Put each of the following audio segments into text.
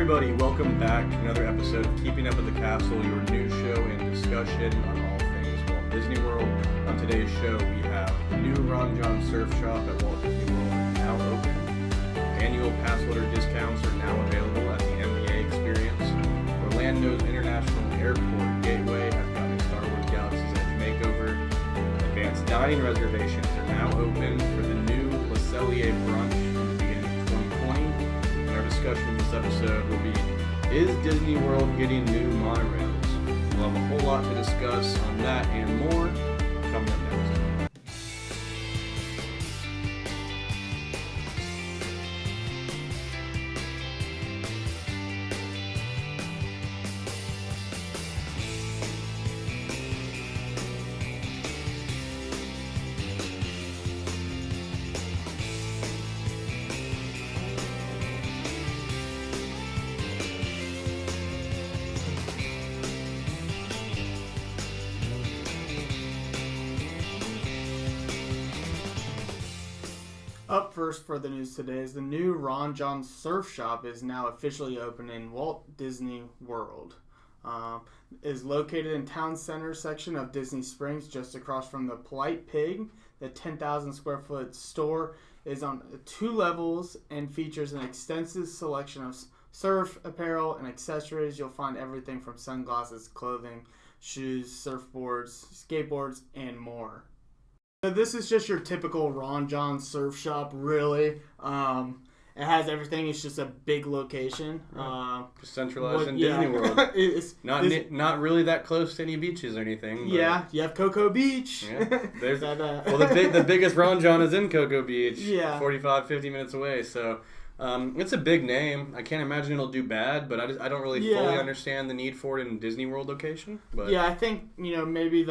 everybody, welcome back to another episode of Keeping Up with the Castle, your news show and discussion on all things Walt Disney World. On today's show, we have the new Ron Jon surf shop at Walt Disney World now open. Annual pass holder discounts are now available at the NBA Experience. Orlando's International Airport Gateway has gotten a Star Wars Galaxies Edge makeover. Advanced dining reservations are now open for the new Cellier brunch in the beginning of 2020. Our discussion of this episode will be, is Disney World getting new monorails? We'll have a whole lot to discuss on that and more coming up next. Up first for the news today is the new Ron Jon surf shop is now officially open in Walt Disney World. Is located in Town Center section of Disney Springs, just across from the Polite Pig. The 10,000 square foot store is on 2 levels and features an extensive selection of surf apparel and accessories. You'll find everything from sunglasses, clothing, shoes, surfboards, skateboards, and more. So this is just your typical Ron Jon surf shop, really. It has everything. It's just a big location. Just centralized in Disney World. It's not really that close to any beaches or anything. But yeah, you have Cocoa Beach. Yeah, there's the biggest Ron Jon is in Cocoa Beach. Yeah, 45, 50 minutes away. So it's a big name. I can't imagine it'll do bad, but I don't really fully understand the need for it in Disney World location. But yeah, I think maybe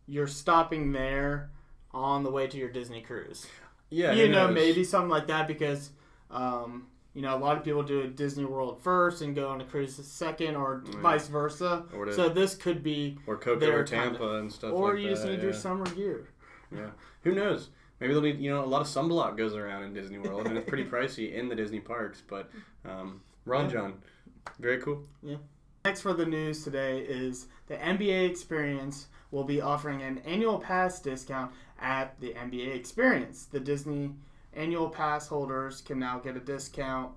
you're stopping there on the way to your Disney cruise. Yeah, maybe something like that because, a lot of people do a Disney World first and go on a cruise second or vice versa. So this could be or Cocoa or Tampa and stuff like that. Or you just need your summer gear. Yeah. Who knows? Maybe they'll need, a lot of sunblock goes around in Disney World and it's pretty pricey in the Disney parks. But Ron Jon, very cool. Yeah. Next for the news today is the NBA Experience will be offering an annual pass discount at the NBA Experience. The Disney annual pass holders can now get a discount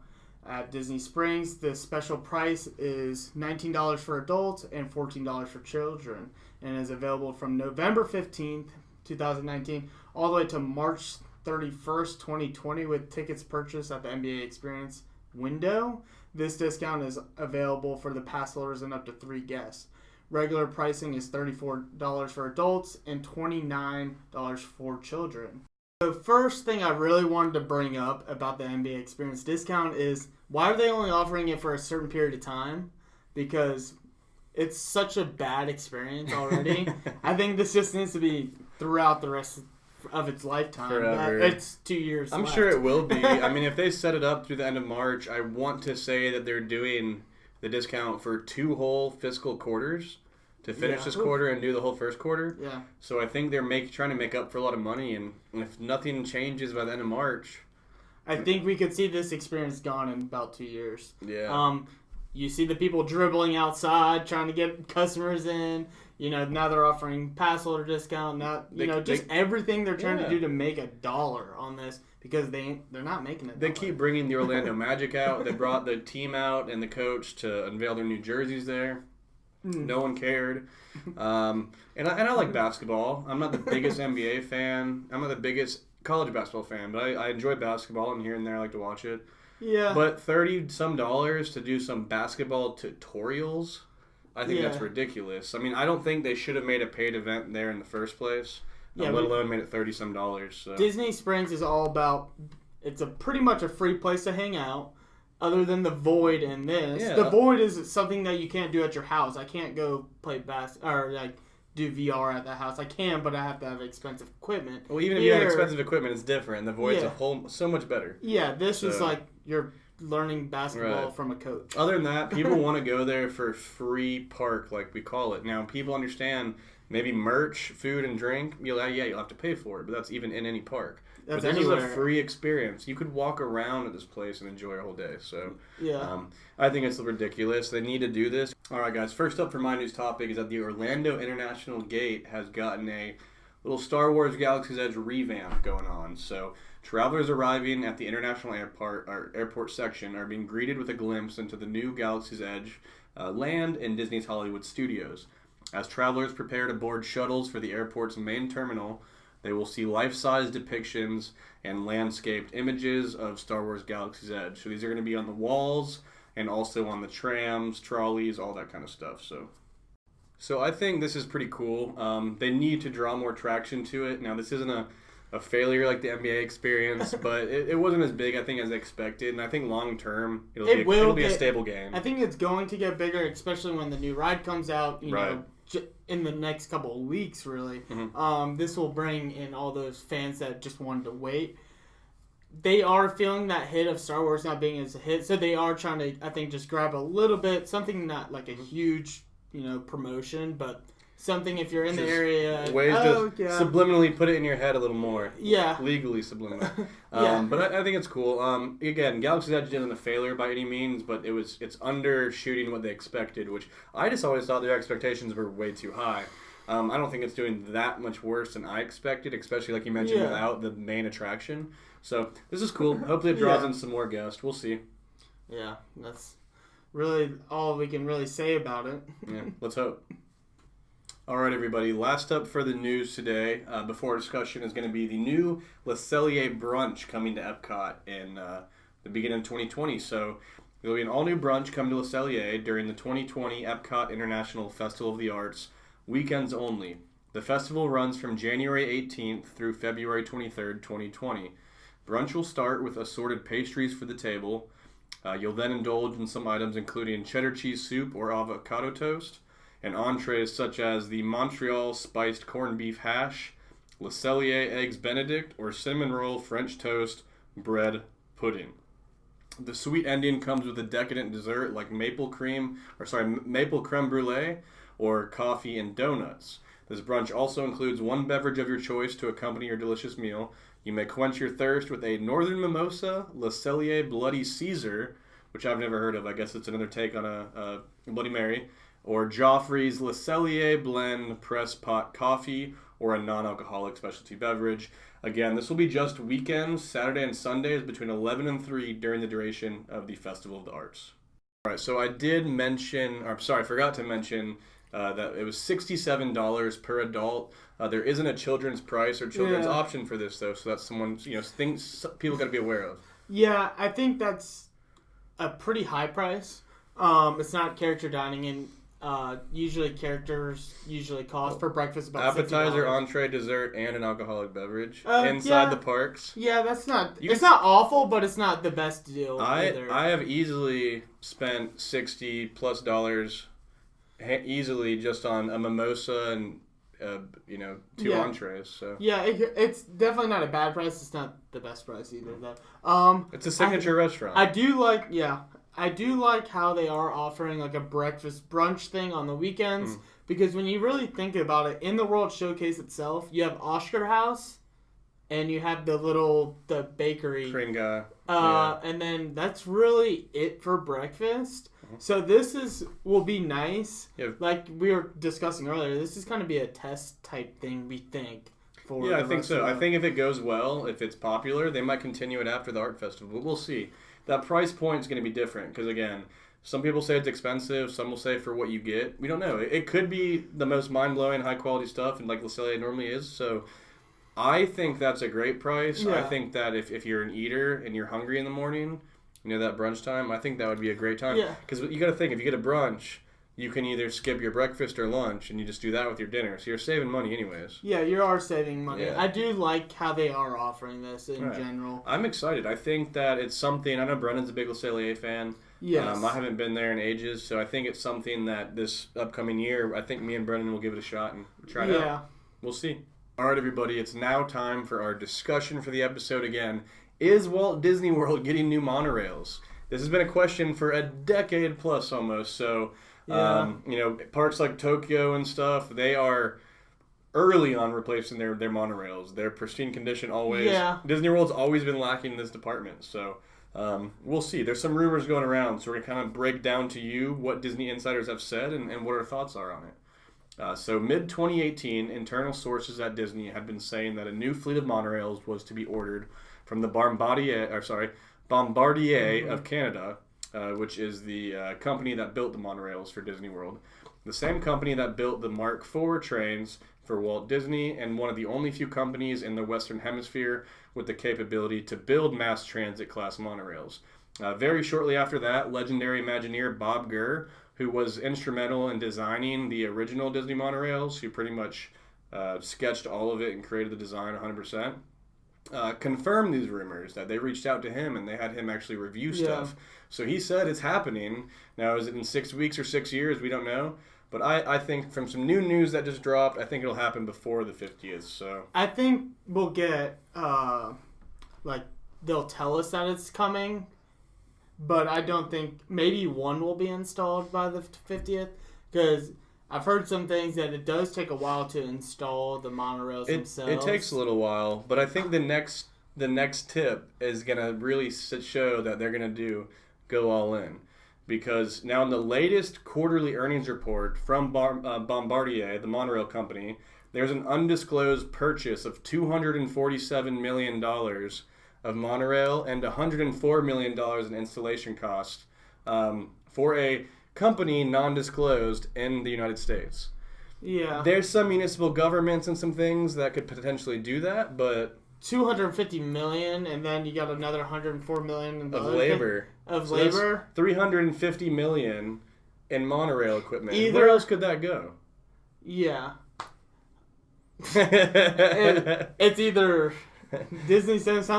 at Disney Springs. The special price is $19 for adults and $14 for children, and is available from November 15th, 2019, all the way to March 31st, 2020, with tickets purchased at the NBA Experience window. This discount is available for the pass holders and up to 3 guests. Regular pricing is $34 for adults and $29 for children. The first thing I really wanted to bring up about the NBA Experience discount is, why are they only offering it for a certain period of time? Because it's such a bad experience already. I think this just needs to be throughout the rest of its lifetime. Forever. It's 2 years I'm left. sure it will be. I mean, if they set it up through the end of March, I want to say that they're doing the discount for 2 whole fiscal quarters to finish this quarter and do the whole first quarter. Yeah. So I think they're trying to make up for a lot of money, and if nothing changes by the end of March, I think we could see this experience gone in about 2 years. Yeah. You see the people dribbling outside trying to get customers in. Now they're offering pass holder discount. Now, everything they're trying to do to make $1 on this, because they're not making it. They keep bringing the Orlando Magic out. They brought the team out and the coach to unveil their new jerseys there. No one cared. And I like basketball. I'm not the biggest NBA fan. I'm not the biggest college basketball fan, but I enjoy basketball, and here and there I like to watch it. Yeah. But $30-some to do some basketball tutorials, I think that's ridiculous. I mean, I don't think they should have made a paid event there in the first place, let alone made it $30-some. So. Disney Springs is all about, it's pretty much a free place to hang out, other than the Void and this. Yeah. The Void is something that you can't do at your house. I can't go play do VR at the house. I can, but I have to have expensive equipment. Well, even if you have expensive equipment, it's different. The Void's so much better. Yeah, this is like you're learning basketball from a coach. Other than that, people want to go there for free park, like we call it. Now, people understand Maybe merch, food, and drink. You'll have to pay for it, but that's even in any park. That's but this anywhere. is a free experience. You could walk around at this place and enjoy a whole day. So I think it's ridiculous. They need to do this. All right, guys. First up for my news topic is that the Orlando International Gate has gotten a little Star Wars Galaxy's Edge revamp going on. So travelers arriving at the International Airport section are being greeted with a glimpse into the new Galaxy's Edge land in Disney's Hollywood Studios. As travelers prepare to board shuttles for the airport's main terminal, they will see life-size depictions and landscaped images of Star Wars Galaxy's Edge. So these are going to be on the walls and also on the trams, trolleys, all that kind of stuff. So I think this is pretty cool. They need to draw more traction to it. Now, this isn't a failure like the NBA experience, but it wasn't as big, I think, as expected. And I think long-term, it'll be a stable game. I think it's going to get bigger, especially when the new ride comes out, you know, in the next couple of weeks, really. Mm-hmm. This will bring in all those fans that just wanted to wait. They are feeling that hit of Star Wars not being as a hit, so they are trying to, I think, just grab a little bit, something not like a huge, promotion, but something if you're in the area. Ways to subliminally put it in your head a little more. Yeah. Legally subliminally. But I think it's cool. Again, Galaxy's Edge isn't a failure by any means, but it's undershooting what they expected, which I just always thought their expectations were way too high. I don't think it's doing that much worse than I expected, especially like you mentioned without the main attraction. So this is cool. Hopefully it draws in some more guests. We'll see. Yeah, that's really all we can really say about it. Yeah, let's hope. All right, everybody. Last up for the news today, before discussion, is going to be the new Cellier brunch coming to Epcot in the beginning of 2020. So there will be an all-new brunch coming to Cellier during the 2020 Epcot International Festival of the Arts, weekends only. The festival runs from January 18th through February 23rd, 2020. Brunch will start with assorted pastries for the table. You'll then indulge in some items including cheddar cheese soup or avocado toast, and entrees such as the Montreal spiced corned beef hash, Le Cellier eggs Benedict, or cinnamon roll French toast bread pudding. The sweet ending comes with a decadent dessert like maple creme brulee or coffee and donuts. This brunch also includes one beverage of your choice to accompany your delicious meal. You may quench your thirst with a Northern Mimosa, Le Cellier Bloody Caesar, which I've never heard of. I guess it's another take on a Bloody Mary, or Joffrey's Le Cellier Blend Press Pot Coffee, or a non-alcoholic specialty beverage. Again, this will be just weekends, Saturday and Sundays, between 11 and 3 during the duration of the Festival of the Arts. All right, so I forgot to mention that it was $67 per adult. There isn't a children's price or children's option for this, though, so that's things people got to be aware of. Yeah, I think that's a pretty high price. It's not character dining, and usually characters cost for breakfast about appetizer, $60. entree, dessert, and an alcoholic beverage inside the parks. Yeah, that's not. It's not awful, but it's not the best deal either. I have easily spent $60+ easily just on a mimosa and 2 entrees. So it's definitely not a bad price. It's not the best price either, though. It's a signature restaurant. I do like how they are offering like a breakfast brunch thing on the weekends, because when you really think about it, in the World Showcase itself, you have Oscar House and you have the bakery cream guy, and then that's really it for breakfast. So this will be nice. Yep. Like we were discussing earlier, this is going to be a test type thing, we think. I think so. I think if it goes well, if it's popular, they might continue it after the art festival. But we'll see. That price point is going to be different because, again, some people say it's expensive. Some will say for what you get. We don't know. It could be the most mind-blowing, high-quality stuff, and like Le Cellier normally is. So I think that's a great price. Yeah. I think that if you're an eater and you're hungry in the morning, that brunch time, I think that would be a great time. Because you got to think, if you get a brunch, you can either skip your breakfast or lunch, and you just do that with your dinner. So you're saving money anyways. Yeah, you are saving money. Yeah. I do like how they are offering this in general. I'm excited. I think that it's something, I know Brennan's a big Le Cellier fan. Yes. I haven't been there in ages, so I think it's something that this upcoming year, I think me and Brennan will give it a shot and try it out. We'll see. All right, everybody, it's now time for our discussion for the episode again. Is Walt Disney World getting new monorails? This has been a question for a decade plus almost. So, parks like Tokyo and stuff, they are early on replacing their monorails. Their pristine condition always. Yeah. Disney World's always been lacking in this department. So we'll see. There's some rumors going around, so we're going to kind of break down to you what Disney insiders have said and what our thoughts are on it. So mid-2018, internal sources at Disney had been saying that a new fleet of monorails was to be ordered from the Bombardier of Canada, which is the company that built the monorails for Disney World. The same company that built the Mark IV trains for Walt Disney, and one of the only few companies in the Western Hemisphere with the capability to build mass transit class monorails. Very shortly after that, legendary Imagineer Bob Gurr, who was instrumental in designing the original Disney monorails, who pretty much sketched all of it and created the design 100%, confirmed these rumors that they reached out to him and they had him actually review stuff. So he said it's happening. Now, is it in 6 weeks or 6 years? We don't know. But I think from some new news that just dropped, I think it'll happen before the 50th. So I think we'll get, they'll tell us that it's coming, but I don't think, maybe one will be installed by the 50th, because I've heard some things that it does take a while to install the monorails themselves. It takes a little while, but I think the next tip is going to really show that they're going to go all in. Because now in the latest quarterly earnings report from Bombardier, the monorail company, there's an undisclosed purchase of $247 million of monorail and $104 million in installation costs for a company non-disclosed in the United States. Yeah. There's some municipal governments and some things that could potentially do that, but... $250 million, and then you got another $104 million in of labor. Labor. $350 million in monorail equipment. Where else could that go? Yeah. It's either Disney sends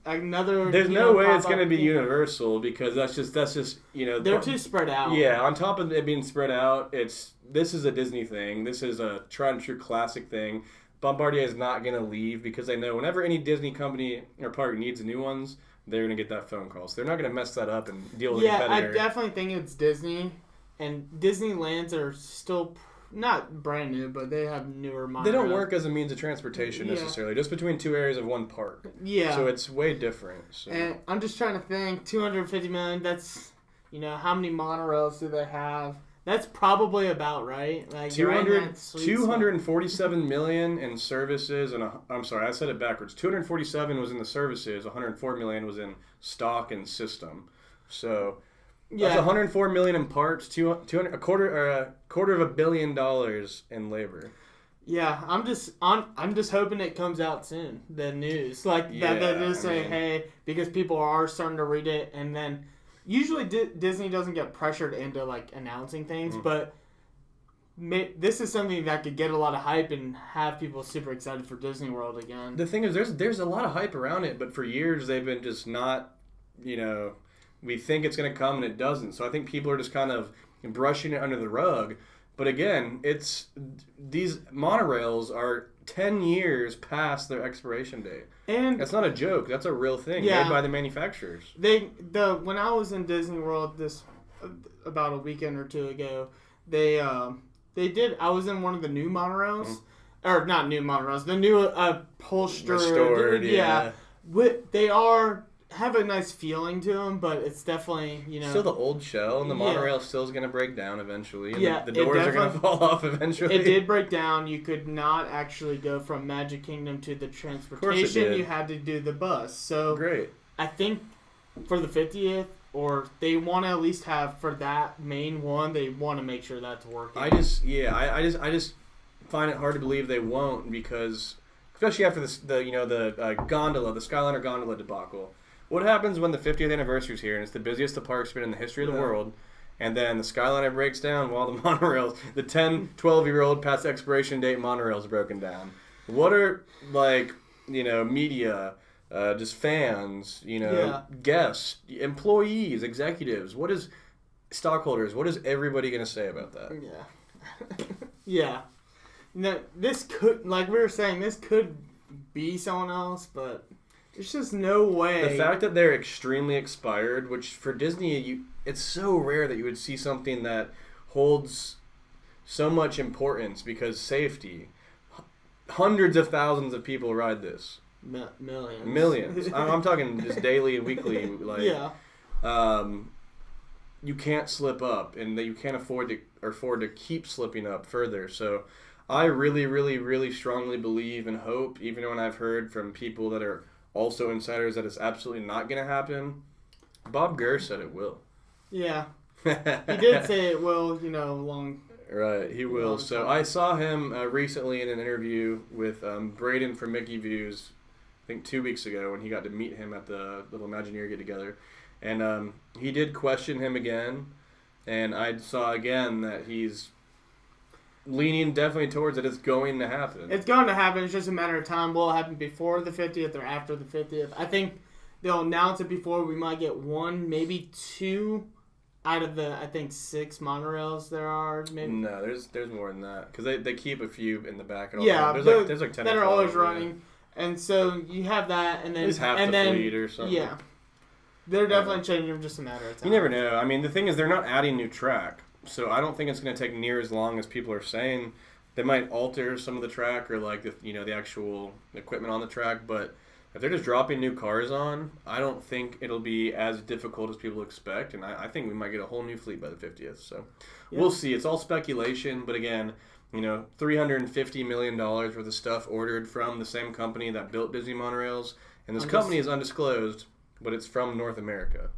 another. There's no way it's going to be Universal, because that's just they're too spread out. Yeah, on top of it being spread out, this is a Disney thing. This is a tried and true classic thing. Bombardier is not going to leave, because they know whenever any Disney company or park needs new ones, they're going to get that phone call. So they're not going to mess that up and deal with a competitor. I definitely think it's Disney. And Disneylands are still not brand new, but they have newer monorails. They don't work as a means of transportation necessarily, just between two areas of one park. Yeah. So it's way different. So. And I'm just trying to think, $250 million, that's, how many monorails do they have? That's probably about right. Like $247 million in services, and I'm sorry, I said it backwards. 247 was in the services, 104 million was in stock and system. So that's 104 million in parts, a quarter of $1 billion in labor. Yeah, I'm just hoping it comes out soon. The news, that they just say, hey, because people are starting to read it, and then. Usually Disney doesn't get pressured into announcing things, but this is something that could get a lot of hype and have people super excited for Disney World again. The thing is, there's a lot of hype around it, but for years they've been just not, we think it's going to come and it doesn't. So I think people are just kind of brushing it under the rug. But again, these monorails are 10 years past their expiration date. And that's not a joke. That's a real thing made by the manufacturers. When I was in Disney World about a weekend or two ago, they did. I was in one of the new monorails, or not new monorails, the new upholstered. Restored, yeah. They have a nice feeling to them, but it's definitely still the old shell, and the monorail still is going to break down eventually. And the doors are going to fall off eventually. It did break down. You could not actually go from Magic Kingdom to the transportation. You had to do the bus. So great. I think for the 50th, or they want to at least have for that main one, they want to make sure that's working. I just find it hard to believe they won't, because especially after the gondola, the Skyliner gondola debacle. What happens when the 50th anniversary is here and it's the busiest the park's been in the history of the world, and then the Skyliner breaks down while the monorails, the 10, 12-year-old past expiration date monorails broken down? What are, media, just fans, guests, employees, executives, what is stockholders, what is everybody going to say about that? Yeah. Yeah. No, this could, like we were saying, this could be someone else, but... There's just no way. The fact that they're extremely expired, which for Disney, it's so rare that you would see something that holds so much importance, because safety, hundreds of thousands of people ride this. Millions. Millions. I'm talking just daily and weekly. Like, yeah. You can't slip up, and that you can't afford to keep slipping up further. So I really, really, really strongly believe and hope, even when I've heard from people that are also insiders, that it's absolutely not going to happen. Bob Gurr said it will. Yeah. He did say it will, long. Right, he will. So I saw him recently in an interview with Braden from Mickey Views, I think 2 weeks ago, when he got to meet him at the little Imagineer get-together. And he did question him again, and I saw again that he's leaning definitely towards it. It's going to happen. It's going to happen. It's just a matter of time. Will it happen before the 50th or after the 50th? I think they'll announce it before. We might get one, maybe two out of the, I think, 6 monorails there are. Maybe. No, there's more than that, because they keep a few in the back. Yeah, there's like 10 that are always running. And so you have that, and then... At least half the fleet or something. Yeah. They're definitely changing them, just a matter of time. You never know. I mean, the thing is, they're not adding new track, so I don't think it's going to take near as long as people are saying. They might alter some of the track or like the actual equipment on the track, but if they're just dropping new cars on, I don't think it'll be as difficult as people expect, and I think we might get a whole new fleet by the 50th. So we'll see. It's all speculation, but again, $350 million worth of stuff ordered from the same company that built Disney monorails, and this company is undisclosed. But it's from North America.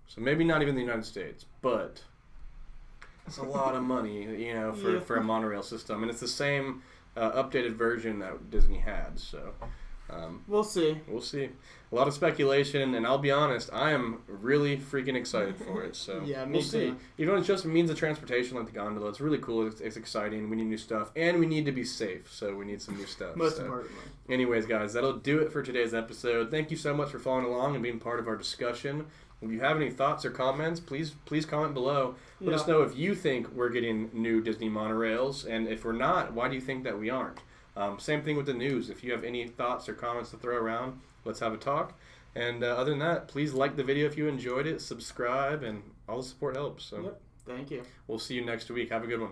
So maybe not even the United States, but it's a lot of money, for a monorail system. And it's the same updated version that Disney had. So we'll see. We'll see. A lot of speculation, and I'll be honest, I am really freaking excited for it. So yeah, we'll see. Even though it's just means of transportation like the gondola, it's really cool. It's exciting. We need new stuff, and we need to be safe. So we need some new stuff. Most importantly. Anyways, guys, that'll do it for today's episode. Thank you so much for following along and being part of our discussion. If you have any thoughts or comments, please comment below. Let us know if you think we're getting new Disney monorails, and if we're not, why do you think that we aren't? Same thing with the news. If you have any thoughts or comments to throw around, let's have a talk. And other than that, please like the video if you enjoyed it, subscribe, and all the support helps. So Thank you. We'll see you next week. Have a good one.